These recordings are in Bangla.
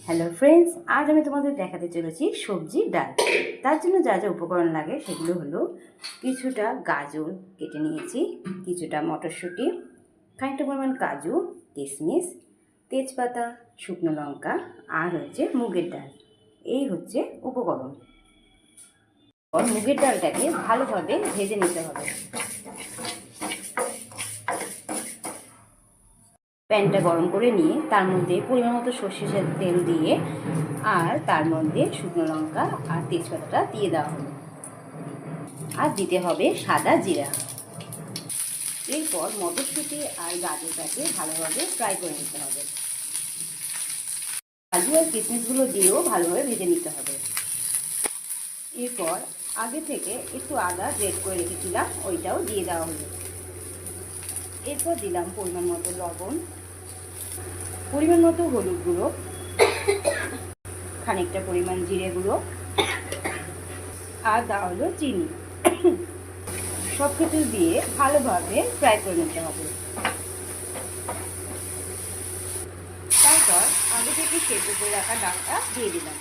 হ্যালো ফ্রেন্ডস, আজ আমি তোমাদের দেখাতে চলেছি সবজি ডাল। তার জন্য যা যা উপকরণ লাগে সেগুলো হলো কিছুটা গাজর কেটে নিয়েছি, কিছুটা মটরশুঁটি, খানিকটা পরিমাণ কাজু, কিশমিশ, তেজপাতা, শুকনো লঙ্কা আর হচ্ছে মুগের ডাল। এই হচ্ছে উপকরণ। মুগের ডালটাকে ভালোভাবে ভেজে নিতে হবে। প্যানটা গরম করে নিয়ে তার মধ্যে পরিমাণ মতো সর্ষের তেল দিয়ে আর তার মধ্যে শুকনো লঙ্কা আর তেজপাতাটা দিয়ে দেওয়া হলো, আর দিতে হবে সাদা জিরা। এরপর মটরশুঁটি আর গাজরটাকে ভালোভাবে ফ্রাই করে নিতে হবে। কাজু আর কিশমিশগুলো দিয়েও ভালোভাবে ভেজে নিতে হবে। এরপর আগে থেকে একটু আদা গ্রেট করে রেখেছিলাম, ওইটাও দিয়ে দেওয়া হলো। এরপর দিলাম পরিমাণ মতো লবণ, পরিমাণ মতো হলুদ গুঁড়ো, খানিকটা পরিমাণ জিরে গুঁড়ো আর দেওয়া হলো চিনি। সব কিছু দিয়ে ভালোভাবে ফ্রাই করে নিতে হবে। তারপর আগে থেকে সেদ্ধ করে রাখা ডালটা দিয়ে দিলাম।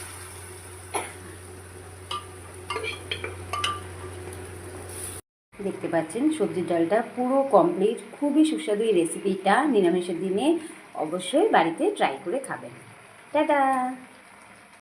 দেখতে পাচ্ছেন সবজির ডালটা পুরো কমপ্লিট। খুবই সুস্বাদু এই রেসিপিটা নিরামিষের দিনে অবশ্যই বাড়িতে ট্রাই করে খাবেন। টাটা।